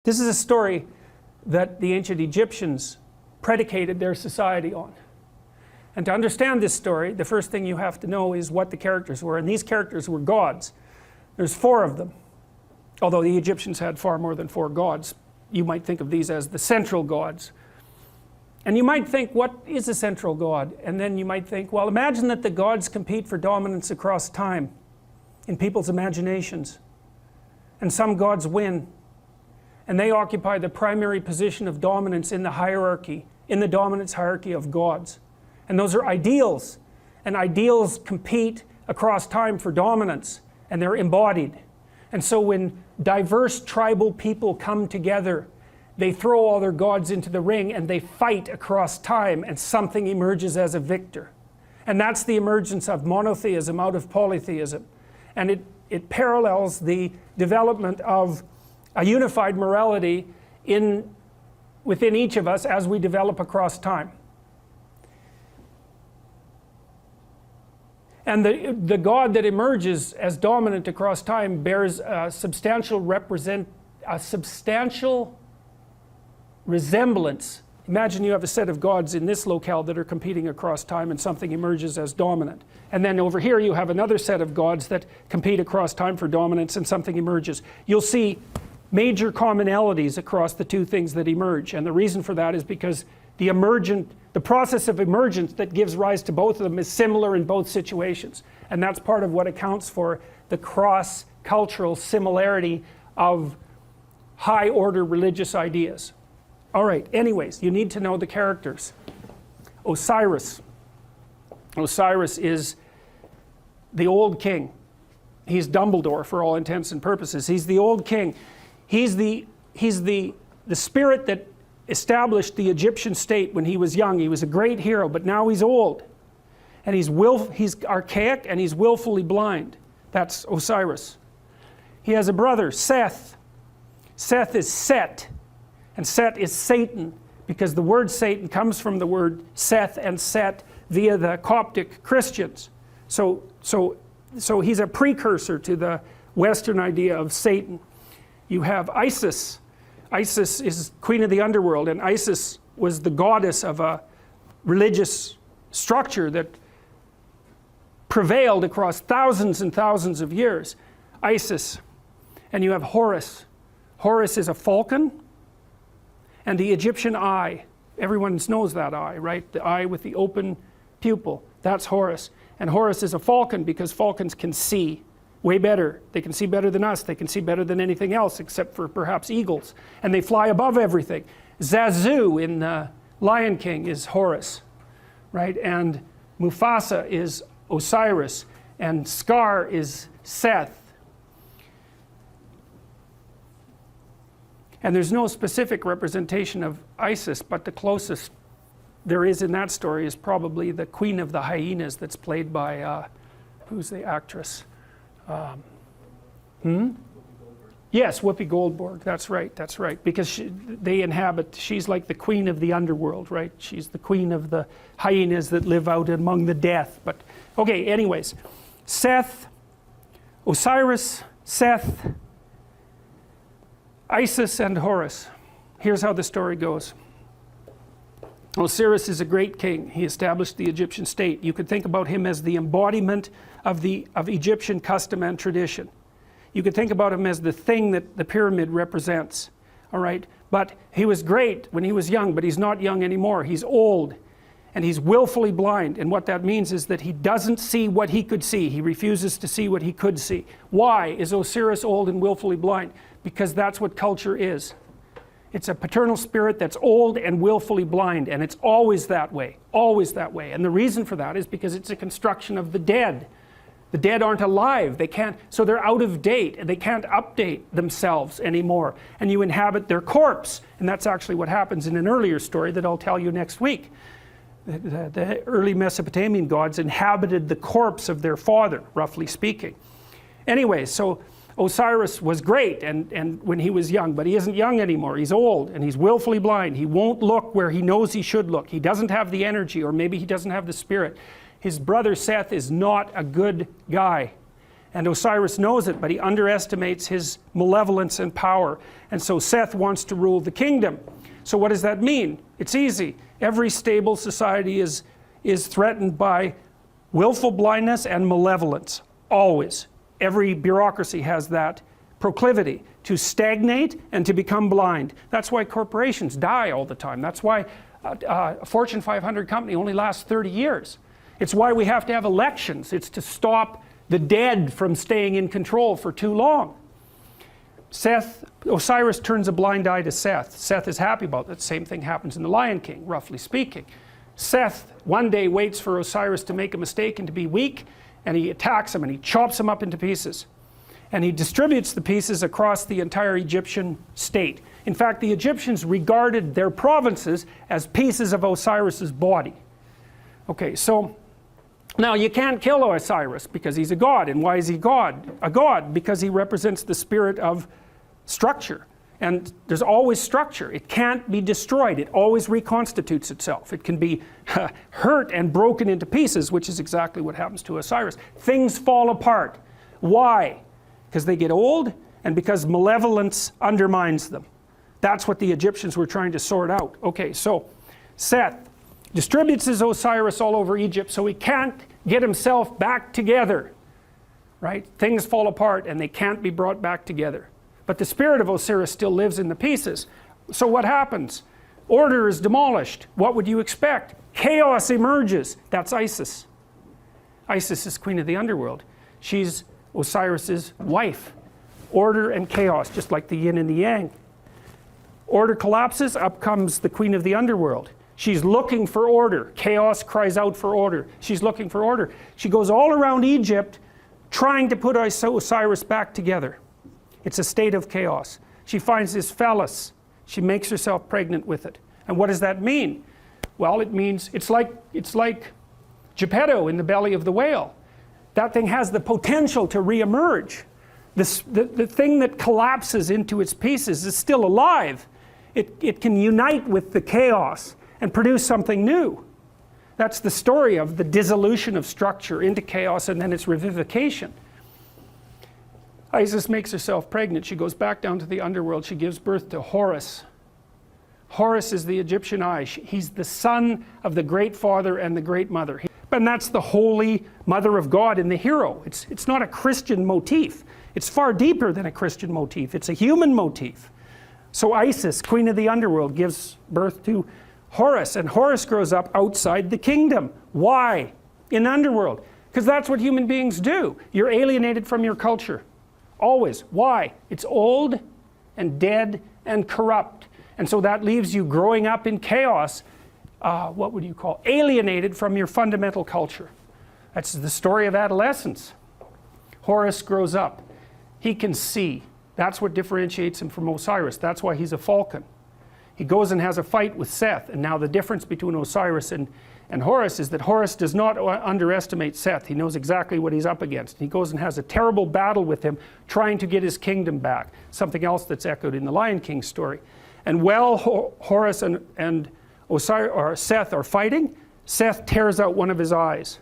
This is a story that the ancient Egyptians predicated their society on. And to understand this story, the first thing you have to know is what the characters were. And these characters were gods. There's 4 of them. Although the Egyptians had far more than 4 gods. You might think of these as the central gods. And you might think, what is a central god? And then you might think, well, imagine that the gods compete for dominance across time in people's imaginations. And some gods win. And they occupy the primary position of dominance in the hierarchy, in the dominance hierarchy of gods. And those are ideals. And ideals compete across time for dominance. And they're embodied. And so when diverse tribal people come together, they throw all their gods into the ring and they fight across time, and something emerges as a victor. And that's the emergence of monotheism out of polytheism. And it parallels the development of a unified morality within each of us as we develop across time. And the God that emerges as dominant across time bears a substantial resemblance. Imagine you have a set of gods in this locale that are competing across time, and something emerges as dominant. And then over here you have another set of gods that compete across time for dominance, and something emerges. You'll see major commonalities across the 2 things that emerge. And the reason for that is because the process of emergence that gives rise to both of them is similar in both situations. And that's part of what accounts for the cross-cultural similarity of high-order religious ideas. All right, anyways, you need to know the characters. Osiris. Osiris is the old king. He's Dumbledore for all intents and purposes. He's the old king. He's the spirit that established the Egyptian state when he was young. He was a great hero, but now he's old. And he's archaic, and he's willfully blind. That's Osiris. He has a brother, Seth. Seth is Set. And Set is Satan, because the word Satan comes from the word Seth and Set via the Coptic Christians. So he's a precursor to the Western idea of Satan. You have Isis. Isis is queen of the underworld, and Isis was the goddess of a religious structure that prevailed across thousands and thousands of years. Isis. And you have Horus. Horus is a falcon. And the Egyptian eye, everyone knows that eye, right? The eye with the open pupil, that's Horus. And Horus is a falcon because falcons can see way better. They can see better than us. They can see better than anything else except for perhaps eagles. And they fly above everything. Zazu in the Lion King is Horus, right? And Mufasa is Osiris. And Scar is Seth. And there's no specific representation of Isis, but the closest there is in that story is probably the Queen of the Hyenas that's played by, who's the actress? Yes, Whoopi Goldberg, that's right, because she's like the queen of the underworld, right? She's the queen of the hyenas that live out among the death. But, okay, anyways, Seth, Osiris, Seth, Isis, and Horus. Here's how the story goes. Osiris is a great king. He established the Egyptian state. You could think about him as the embodiment of Egyptian custom and tradition. You could think about him as the thing that the pyramid represents. All right? But he was great when he was young, but he's not young anymore. He's old. And he's willfully blind. And what that means is that he doesn't see what he could see. He refuses to see what he could see. Why is Osiris old and willfully blind? Because that's what culture is. It's a paternal spirit that's old and willfully blind, and it's always that way, always that way. And the reason for that is because it's a construction of the dead. The dead aren't alive, they can't, so they're out of date, and they can't update themselves anymore. And you inhabit their corpse, and that's actually what happens in an earlier story that I'll tell you next week. The early Mesopotamian gods inhabited the corpse of their father, roughly speaking. Anyway, so Osiris was great and when he was young, but he isn't young anymore. He's old and he's willfully blind. He won't look where he knows he should look. He doesn't have the energy, or maybe he doesn't have the spirit. His brother Seth is not a good guy. And Osiris knows it, but he underestimates his malevolence and power. And so Seth wants to rule the kingdom. So what does that mean? It's easy. Every stable society is threatened by willful blindness and malevolence. Always. Every bureaucracy has that proclivity to stagnate and to become blind. That's why corporations die all the time. That's why a Fortune 500 company only lasts 30 years. It's why we have to have elections. It's to stop the dead from staying in control for too long. Osiris turns a blind eye to Seth. Seth is happy about that. Same thing happens in The Lion King, roughly speaking. Seth one day waits for Osiris to make a mistake and to be weak, and he attacks him and he chops him up into pieces. And he distributes the pieces across the entire Egyptian state. In fact, the Egyptians regarded their provinces as pieces of Osiris's body. Okay, so now you can't kill Osiris because he's a god. And why is he god? A god because he represents the spirit of structure. And there's always structure. It can't be destroyed. It always reconstitutes itself. It can be hurt and broken into pieces, which is exactly what happens to Osiris. Things fall apart. Why? Because they get old and because malevolence undermines them. That's what the Egyptians were trying to sort out. Okay, so Seth distributes his Osiris all over Egypt so he can't get himself back together. Right? Things fall apart and they can't be brought back together. But the spirit of Osiris still lives in the pieces. So what happens? Order is demolished. What would you expect? Chaos emerges. That's Isis. Isis is queen of the underworld. She's Osiris's wife. Order and chaos, just like the yin and the yang. Order collapses, up comes the queen of the underworld. She's looking for order. Chaos cries out for order. She's looking for order. She goes all around Egypt trying to put Osiris back together. It's a state of chaos. She finds his phallus. She makes herself pregnant with it. And what does that mean? Well, it means it's like Geppetto in the belly of the whale. That thing has the potential to reemerge. The thing that collapses into its pieces is still alive. It can unite with the chaos and produce something new. That's the story of the dissolution of structure into chaos and then its revivification. Isis makes herself pregnant. She goes back down to the underworld. She gives birth to Horus. Horus is the Egyptian eye. He's the son of the great father and the great mother. And that's the holy mother of God in the hero. It's not a Christian motif. It's far deeper than a Christian motif. It's a human motif. So Isis, queen of the underworld, gives birth to Horus. And Horus grows up outside the kingdom. Why? In the underworld. Because that's what human beings do. You're alienated from your culture. Always. Why? It's old and dead and corrupt. And so that leaves you growing up in chaos. What would you call? Alienated from your fundamental culture. That's the story of adolescence. Horus grows up. He can see. That's what differentiates him from Osiris. That's why he's a falcon. He goes and has a fight with Seth. And now the difference between Osiris and Horus is that Horus does not underestimate Seth. He knows exactly what he's up against. He goes and has a terrible battle with him, trying to get his kingdom back. Something else that's echoed in the Lion King story. And while Horus and Osiris, or Seth are fighting, Seth tears out one of his eyes.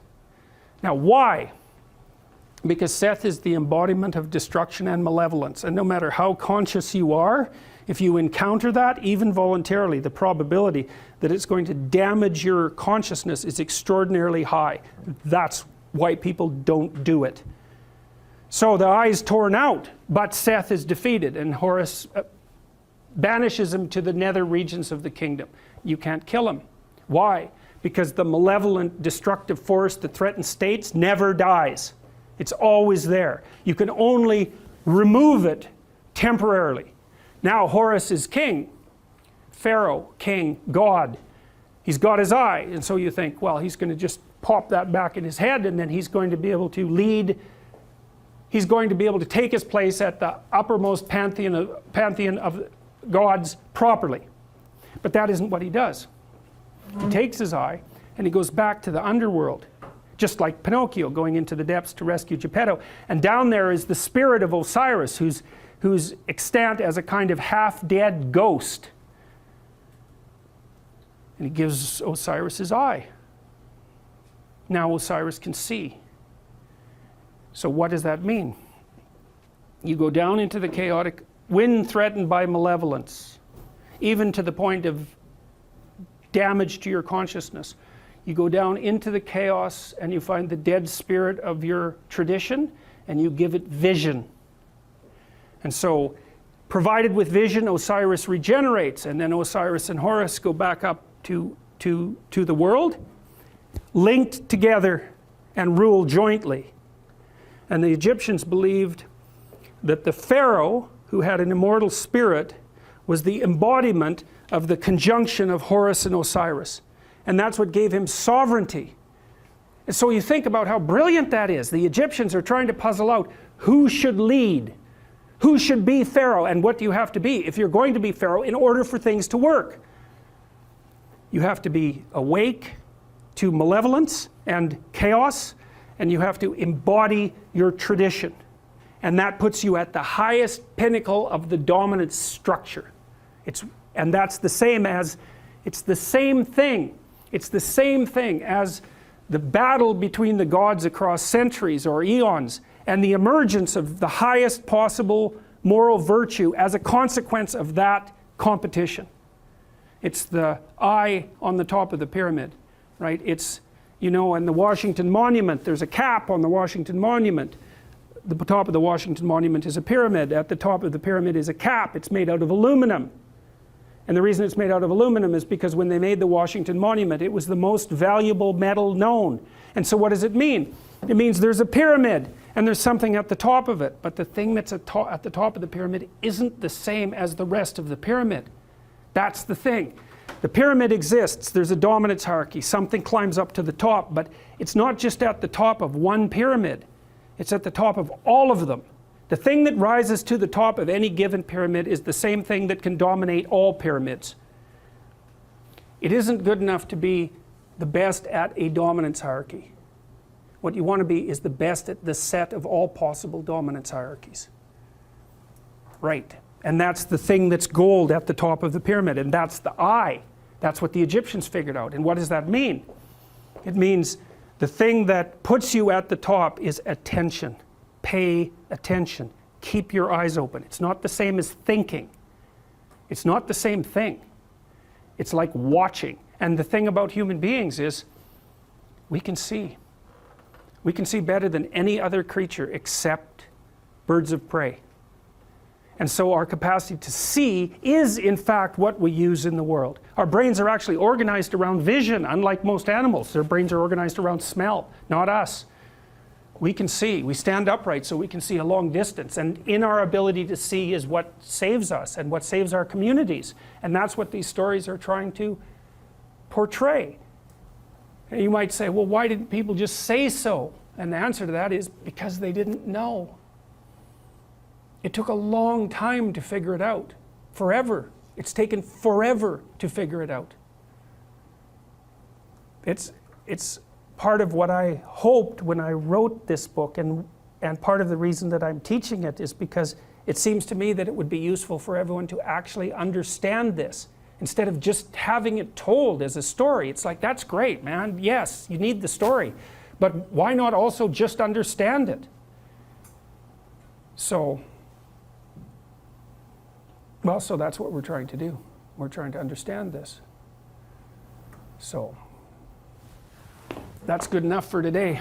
Now why? Because Seth is the embodiment of destruction and malevolence. And no matter how conscious you are, if you encounter that, even voluntarily, the probability that it's going to damage your consciousness is extraordinarily high. That's why people don't do it. So the eye is torn out, but Seth is defeated, and Horus banishes him to the nether regions of the kingdom. You can't kill him. Why? Because the malevolent, destructive force that threatens states never dies. It's always there. You can only remove it temporarily. Now Horus is king, Pharaoh, king, God. He's got his eye, and so you think, well, he's going to just pop that back in his head, and then he's going to be able to lead. He's going to be able to take his place at the uppermost pantheon of gods properly. But that isn't what he does. He takes his eye and he goes back to the underworld, just like Pinocchio going into the depths to rescue Geppetto. And down there is the spirit of Osiris, who's extant as a kind of half-dead ghost. And he gives Osiris his eye. Now Osiris can see. So what does that mean? You go down into the chaotic, when threatened by malevolence, even to the point of damage to your consciousness. You go down into the chaos and you find the dead spirit of your tradition and you give it vision. And so, provided with vision, Osiris regenerates, and then Osiris and Horus go back up to the world, linked together and rule jointly. And the Egyptians believed that the Pharaoh, who had an immortal spirit, was the embodiment of the conjunction of Horus and Osiris. And that's what gave him sovereignty. And so you think about how brilliant that is. The Egyptians are trying to puzzle out who should lead, who should be Pharaoh, and what do you have to be if you're going to be Pharaoh in order for things to work. You have to be awake to malevolence and chaos, and you have to embody your tradition. And that puts you at the highest pinnacle of the dominant structure. And that's the same as, it's the same thing. It's the same thing as the battle between the gods across centuries or eons and the emergence of the highest possible moral virtue as a consequence of that competition. It's the eye on the top of the pyramid, right? It's, you know, in the Washington Monument, there's a cap on the Washington Monument. The top of the Washington Monument is a pyramid. At the top of the pyramid is a cap. It's made out of aluminum. And the reason it's made out of aluminum is because when they made the Washington Monument, it was the most valuable metal known. And so what does it mean? It means there's a pyramid and there's something at the top of it. But the thing that's at the top of the pyramid isn't the same as the rest of the pyramid. That's the thing. The pyramid exists. There's a dominance hierarchy. Something climbs up to the top. But it's not just at the top of one pyramid. It's at the top of all of them. The thing that rises to the top of any given pyramid is the same thing that can dominate all pyramids. It isn't good enough to be the best at a dominance hierarchy. What you want to be is the best at the set of all possible dominance hierarchies. Right. And that's the thing that's gold at the top of the pyramid. And that's the eye. That's what the Egyptians figured out. And what does that mean? It means the thing that puts you at the top is attention. Pay attention. Keep your eyes open. It's not the same as thinking. It's not the same thing. It's like watching. And the thing about human beings is we can see. We can see better than any other creature except birds of prey. And so our capacity to see is in fact what we use in the world. Our brains are actually organized around vision, unlike most animals. Their brains are organized around smell, not us. We can see. We stand upright so we can see a long distance. And in our ability to see is what saves us and what saves our communities. And that's what these stories are trying to portray. And you might say, well, why didn't people just say so? And the answer to that is because they didn't know. It took a long time to figure it out. Forever. It's taken forever to figure it out. It's part of what I hoped when I wrote this book, and part of the reason that I'm teaching it is because it seems to me that it would be useful for everyone to actually understand this instead of just having it told as a story. It's like, that's great, man. Yes, you need the story. But why not also just understand it? So that's what we're trying to do. We're trying to understand this. So that's good enough for today.